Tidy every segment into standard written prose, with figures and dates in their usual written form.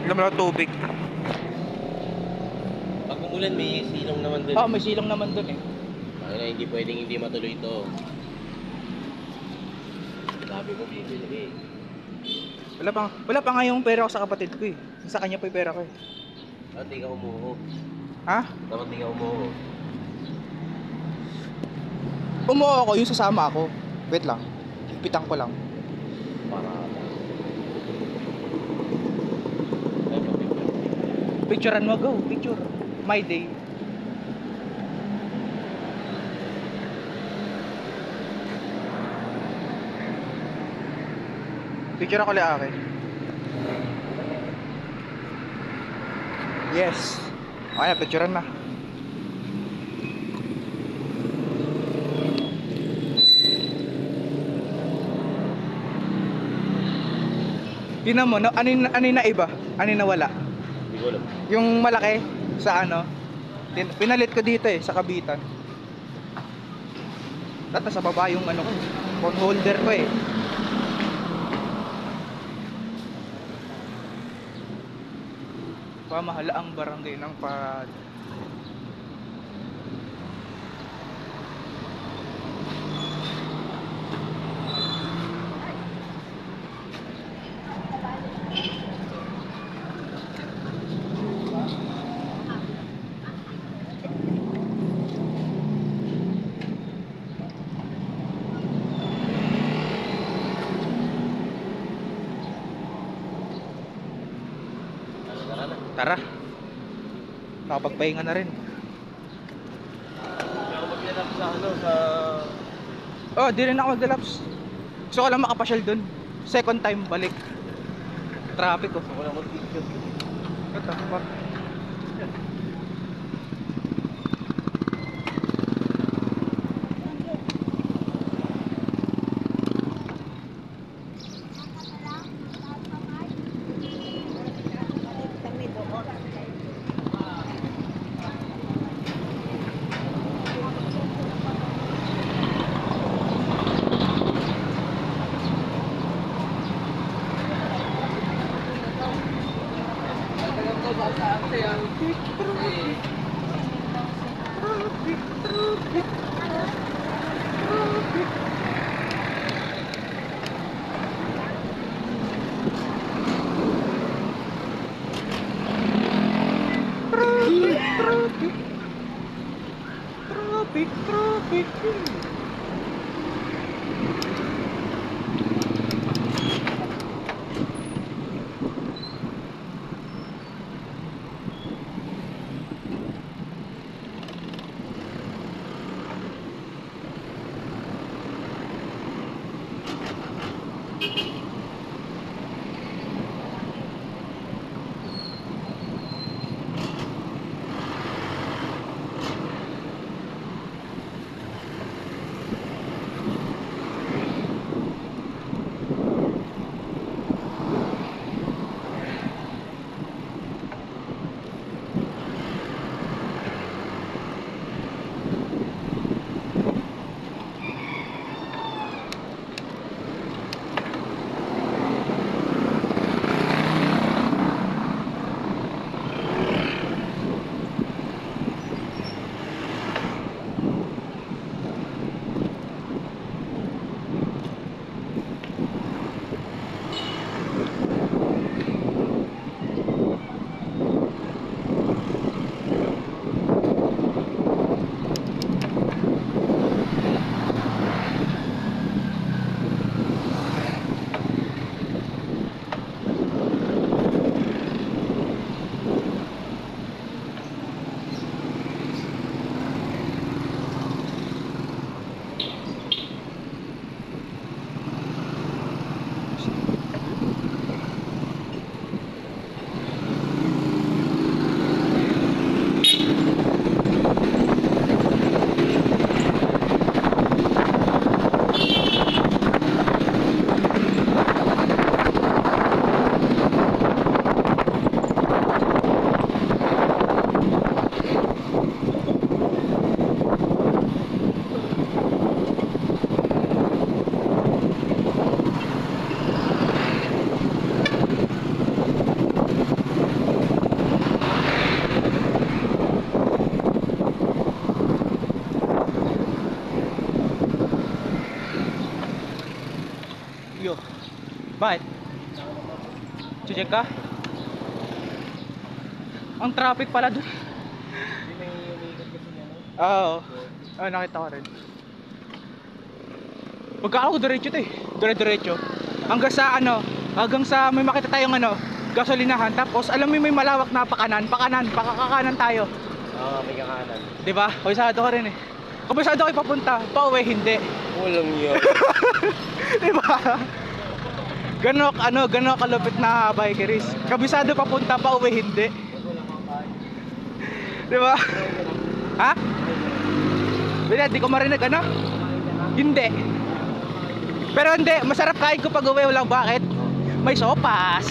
Alam mo tubig. Pag umulan, may silong naman dun. May silong naman dun eh. Ay, hindi pwedeng hindi matuloy ito. Sabi mo, bibili. Wala pa nga yung pera ko sa kapatid ko eh. Sa kanya pa yung pera ko eh. Dapat di ka umuho. Ha? Dapat di ka umuho. Umuha ako, yung sasama ako. Wait lang. Ipitan ko lang. Para ay, papicture. Picturean mo, go. Picture. My day. Picture ako lang akin. Yes. Okay, picturean na. Tingnan mo, no? Ano yung naiba? Ano yung nawala? Hindi ko alam. Yung malaki sa ano? Pinalit ko dito eh, sa kabitan. Dati sa baba yung ano ko, phone holder ko eh. Pamahalaang barangay ng Parad. Tara na. Tara. Nakapagpahinga na rin. Kaya ako maglalap sa ano, sa... Oh, di rin ako magdalaps. Gusto ko lang makapasyal dun. Second time balik. Traffic oh. Ako lang mag-picture. What the fuck? Traffic. Bakit? Check ka? Ang traffic pala doon. Hindi may umiikot kasi niya, no? Oo. Nakita ko rin. Pagkakala ko diretso to eh. Dire-diretso. Hanggang sa may makita tayong gasolinahan. Tapos alam mo may malawak na pakakanan tayo. Oo, may kakanan. Di ba? Kabisado ka rin eh. Kabisado kayo papunta, pauwi hindi. Walang yun. Di ba? Gano'n kalupit na bikeries. Kabisado papunta, pauwi hindi. Di ba? Ha? Bila, di ko marinig Hindi. Pero hindi, masarap kain ko pag uwi, walang bakit. May sopas.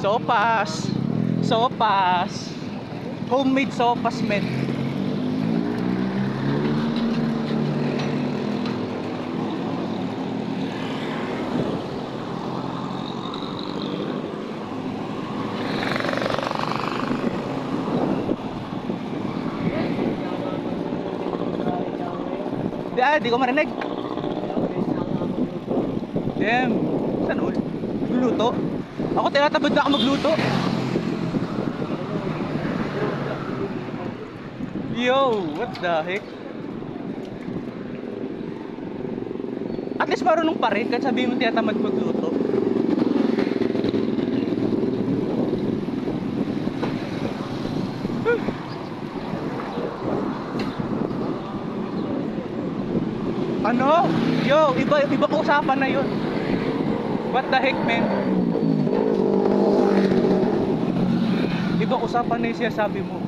Sopas. Homemade sopas, men. Di ko marinig. Damn. Saan ul? Luto? Ako tinatabad na ako magluto. Yo, what the heck? At least marunong pa rin kahit sabihin mo tinatamad magluto. Yo, iba pa usapan na yun. What the heck, man? Iba usapan na yung sinasabi mo.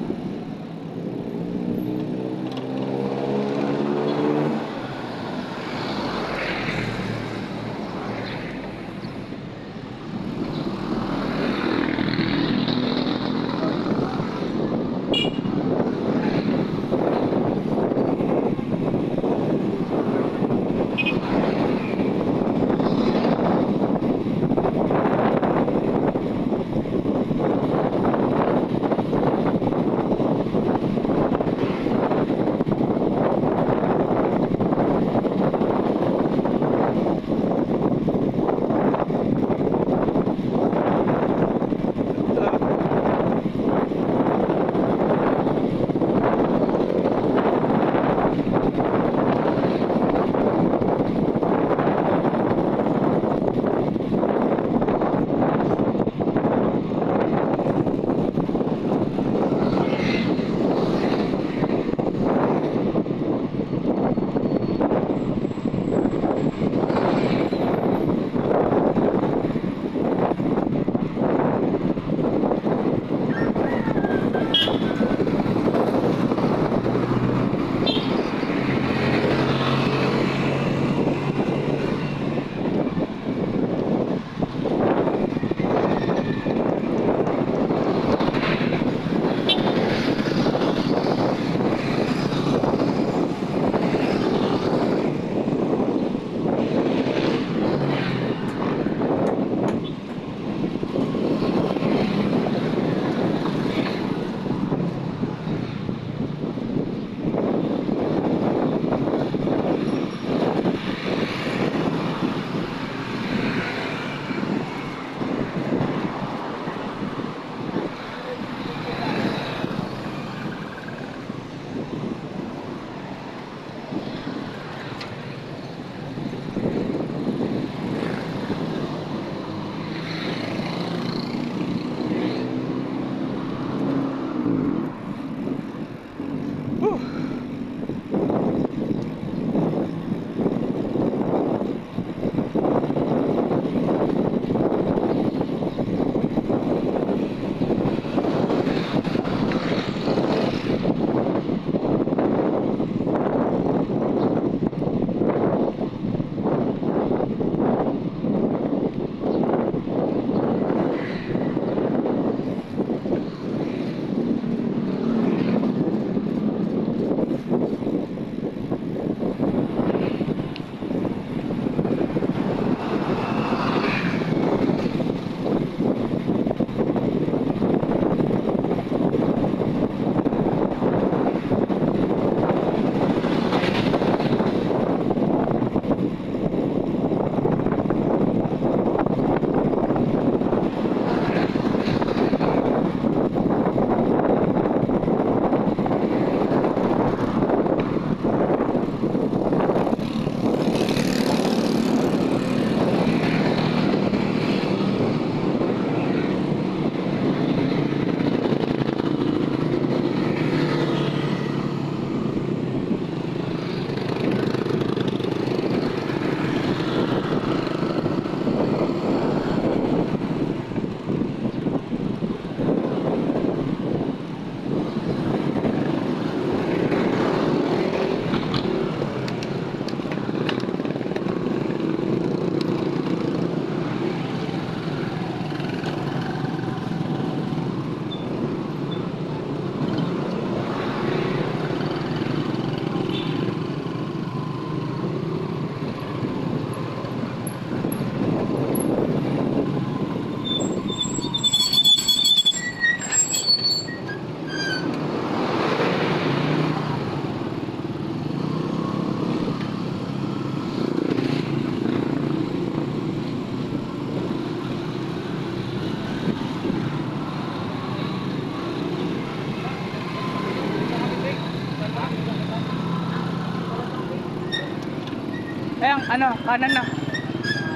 Ano, kanan na.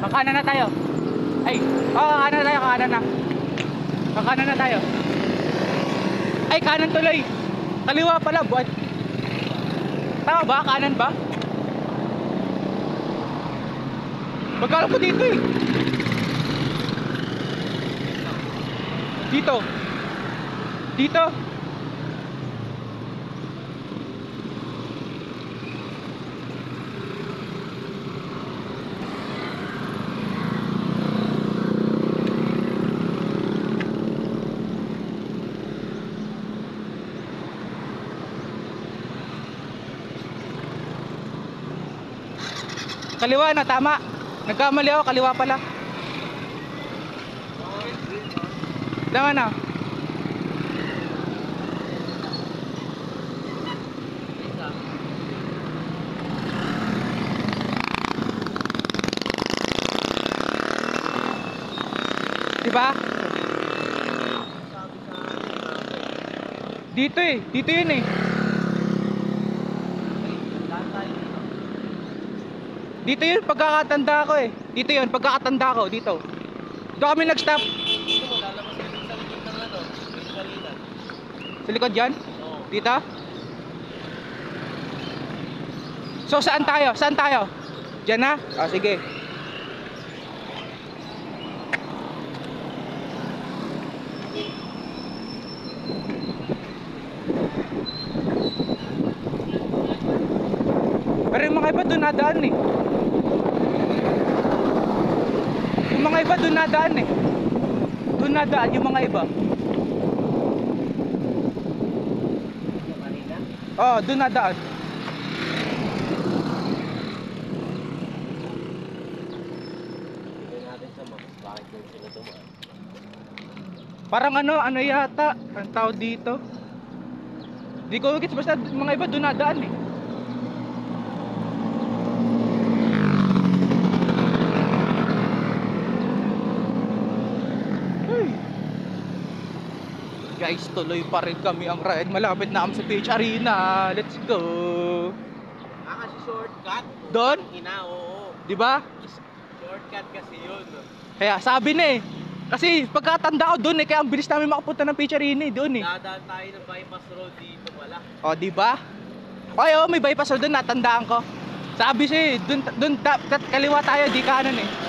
Kakanan na tayo. Ay, kanan na tayo, kanan na. Kakanan na tayo. Ay, kanan tuloy. Kaliwa pala, buwan. Tama ba? Kanan ba? Magkala po dito eh. Dito. Dito. Kaliwa na, tama. Nagkamali ako, kaliwa pala. Tama na. Diba? Dito eh, dito yun eh. Dito yun, pagkakatanda ko eh. Dito yun, pagkakatanda ko, dito. Dito kami nag-stop. Lalabas ka din sa likod ng ano, salinan. Sa likod dyan? Oo. Dito? So, saan tayo? Saan tayo? Dyan na? Ah, sige. Pero yung mga iba doon nadaan eh. Yung mga iba doon nadaan eh. Doon nadaan yung mga iba. Yung kanina? Oo, doon nadaan. Tingnan natin sa maps, bakit lang sila dumaan. Parang ano yata, ang tawag dito. Di ko gets, basta mga iba doon nadaan eh. Guys, tuloy pa rin kami ang ride. Malapit na kami sa Beach Arena. Let's go. Kasi shortcut. Doon? Ina, oo. Di ba? Shortcut kasi yun. Kaya sabi na eh. Kasi pagkatanda ko doon eh, kaya ang bilis namin makapunta ng Beach Arena eh, doon eh. Dadaan tayo ng bypass road dito pala. O, di ba? Ay, oh, may bypass road doon, natandaan ko. Sabi siya eh, doon kaliwa tayo, di kanan eh.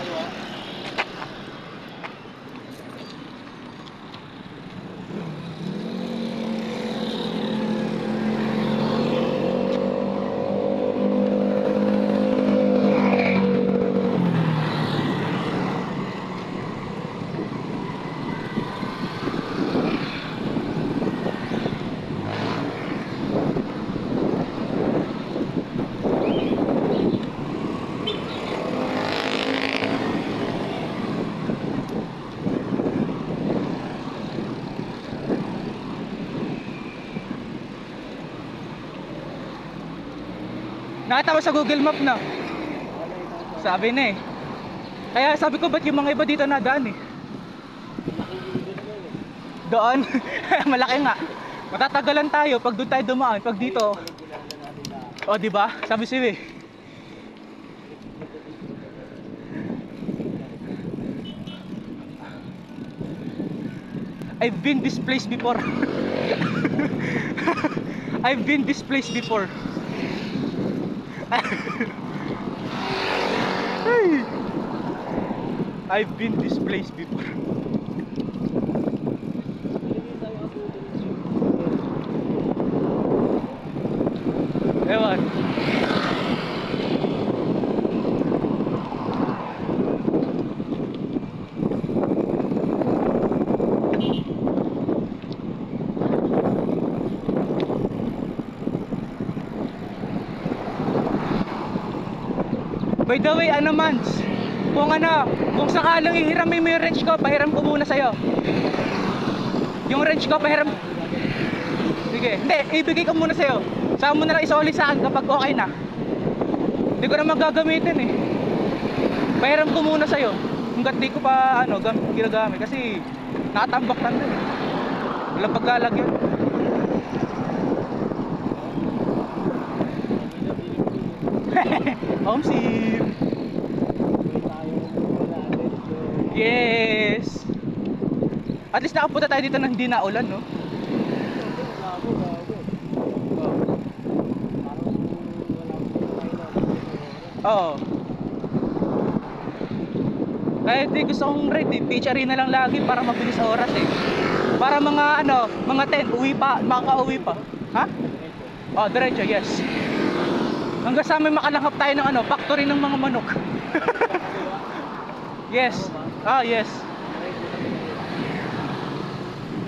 Nakita mo sa Google Map na. Sabi na eh. Kaya sabi ko, ba't yung mga iba dito nadaan eh? Doon? Malaki nga. Matatagalan tayo pag doon tayo dumaan. Pag dito, o di ba? Sabi siya eh. I've been this place before. I've been this place before. Hey. I've been this place before. Ewan. By the way, ano mans? Kung sakalang ihiram mo yung wrench ko, pahiram ko muna sa'yo. Yung wrench ko, pahiram. Sige, hindi, ibigay ko muna sa'yo. Saka mo na lang isoli sa akin kapag okay na. Hindi ko naman gagamitin eh. Pahiram ko muna sa'yo. Hanggat di ko pa ginagamit. Kasi nakatambak lang din eh. Walang paglalagyan. Home sim. Yes. At least nakapunta tayo dito nang hindi na ulan, no? Gago, gago. Oo. Parang wala Oo. Kaya di gusto kong ride eh. Beach arena lang lagi para mabilis sa oras eh. Para mga ano, mga 10, uwi pa, makaka-uwi pa. Ha? Oh, diretso, yes. Hanggang sa amin makalanghap tayo ng ano, factory ng mga manok. Yes. Ah, yes.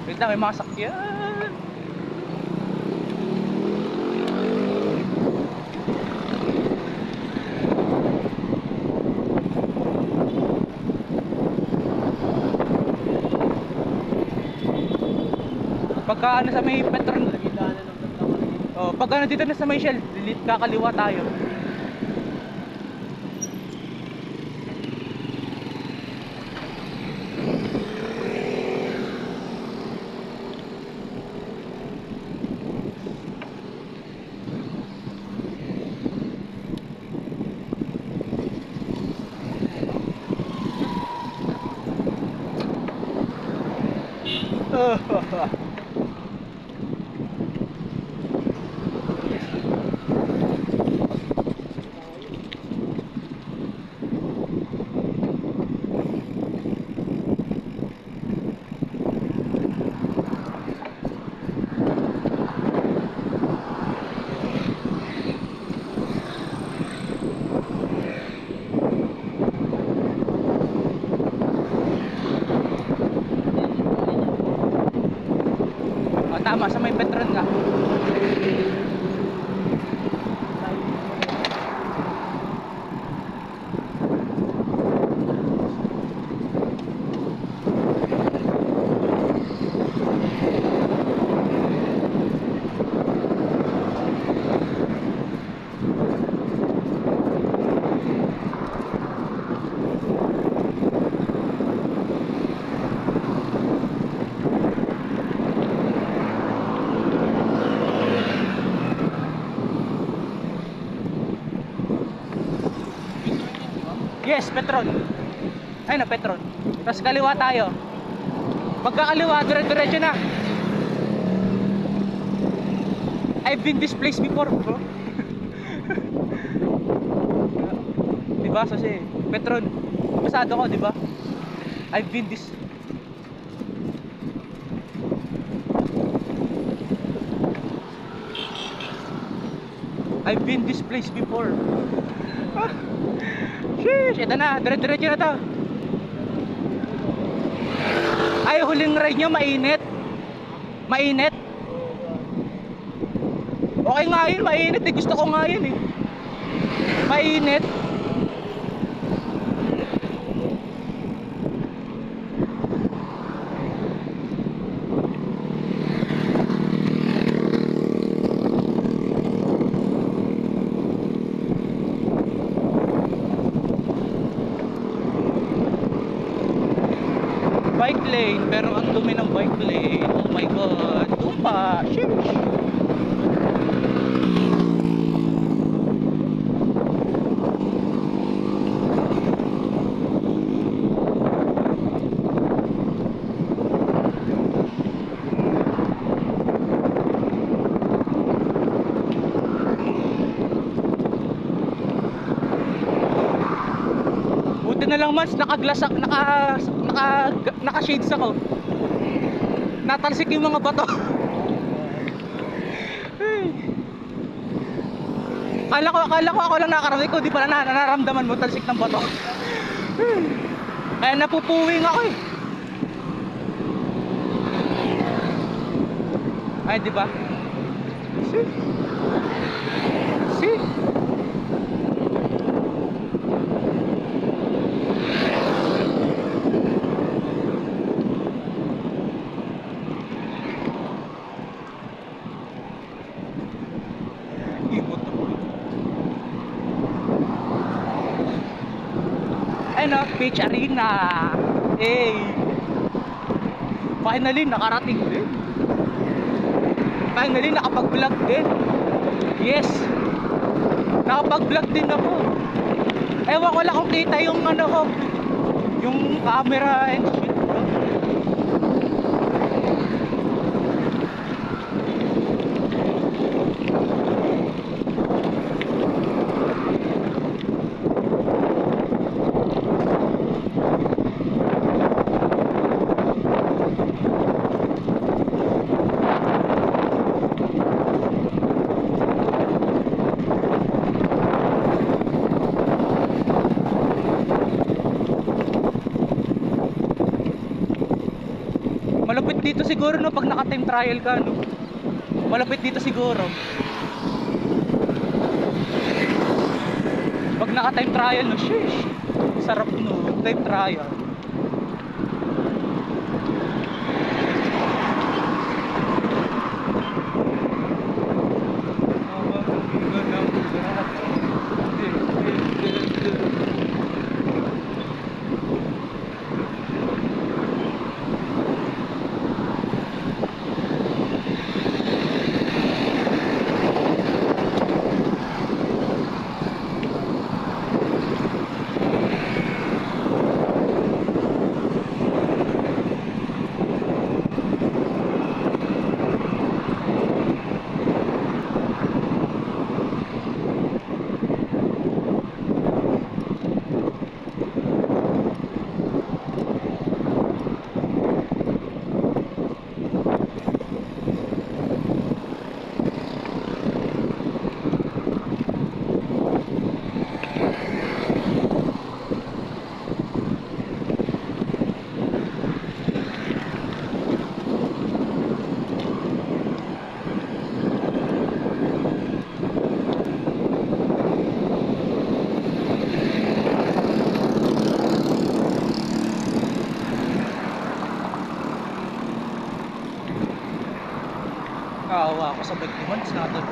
Wait lang, may mga sakyan. Pagka ano sa may Petron, Nagidaanan ng tatlawan. oh, pag ano dito na sa may Shell, kakaliwa tayo. Oh, tama sa may Petron nga. Yes, Petron. Ay na, Petron. Tapos kaliwa tayo. Pagkakaliwa, dire-diretso na. I've been this place before, bro. Diba? Kasi, Petron. Pasado ko, diba? I've been this. I've been this place before. Ah. Sheesh, ito na, dire-diretso na to. Ay, huling ride nyo, mainit. Mainit. Okay nga yun, mainit eh. Gusto ko nga yun eh. Mainit. Bike lane, pero ang dumi ng bike lane. Oh my god, tupa. Sheesh. Buti na lang mas naka-glass, naka-shades ako. Natalsik yung mga bato. Akala ko ako lang nakakarating ko, di pala nararamdaman mo talsik ng bato. Kaya napupuwing ako eh. Ay, di ba? See? See? Ano, Beach Arena. Hey. Finally nakarating din. Finally nakapag-vlog din. Yes. Nakapag-vlog din ako. Ewan ko lang kung kita yung ano ko, Yung camera and shit, bro. Malapit dito siguro no pag naka-time trial ka no. Malapit dito siguro. Pag naka-time trial no, sheesh. Sarap no, time trial. Nakawa ako sa bike ni Mans na doon.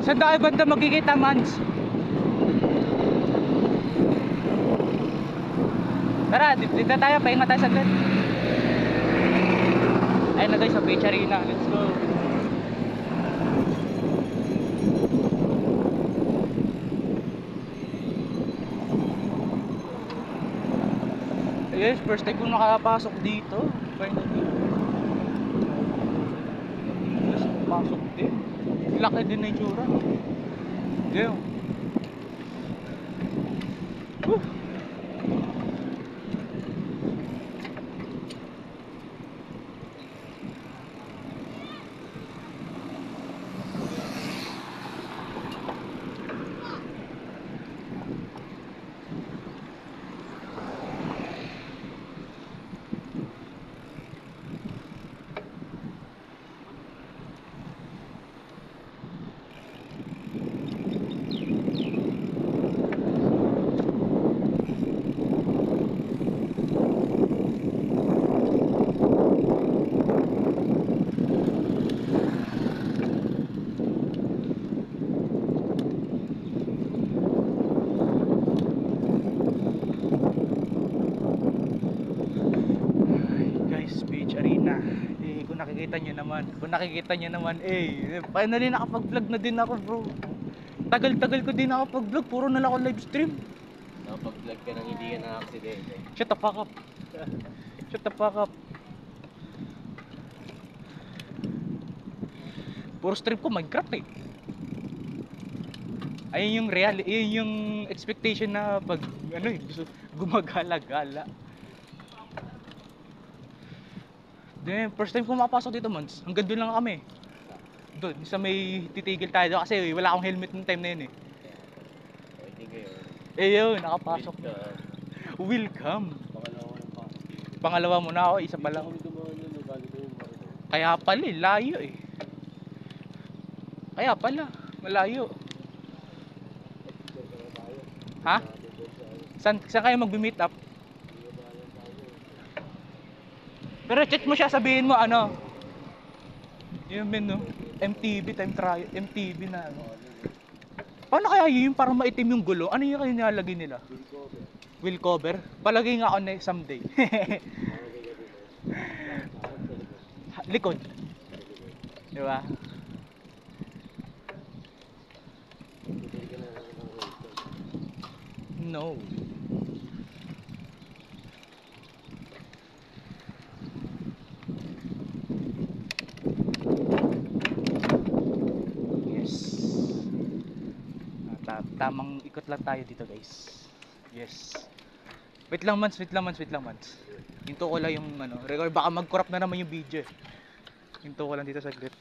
Saan tayo banda magkikita, Mans? Tara, dito tayo, pahinga tayo saglit. Ayun na guys, sa Beach Arena. Let's go. Yes, first time ko nakapasok dito. Finally. Yes, pasok din. Laki din na yung tsura. Damn. Woo. Kung nakikita nyo naman, finally nakapag-vlog na din ako, bro. Tagal-tagal ko din nakapag-vlog, puro na lang ako live stream. Nakapag-vlog ka nang hindi ka na-accidente. Shut the fuck up. Shut the fuck up. Puro stream ko Minecraft eh. Ayun yung ayun yung expectation na pag gumagala-gala. Then, first time ko makapasok dito, Mons. Hanggang doon lang kami. Doon, sa may titigil tayo doon kasi wala akong helmet nung time na yun eh. Pwede kayo. Yun, nakapasok. Welcome. Pangalawa mo na ako, isa pa lang. Kaya pala layo eh. Kaya pala, malayo. Ha? Saan kayo magbi-meet up? Pero chat mo siya, sabihin mo ano. Yung no? MTB time trial, MTB na ano. Paano kaya yun parang maitim yung gulo? Ano yung kaya nilalagay nila? Wheel cover? Palagay nga ako na someday. Likod. Di ba? No. Yes. Tamang ikot lang tayo dito, guys. Yes. Wait lang, mans. Hinto ko lang yung ano, record baka mag-crop na naman yung video. Hinto ko lang dito saglit.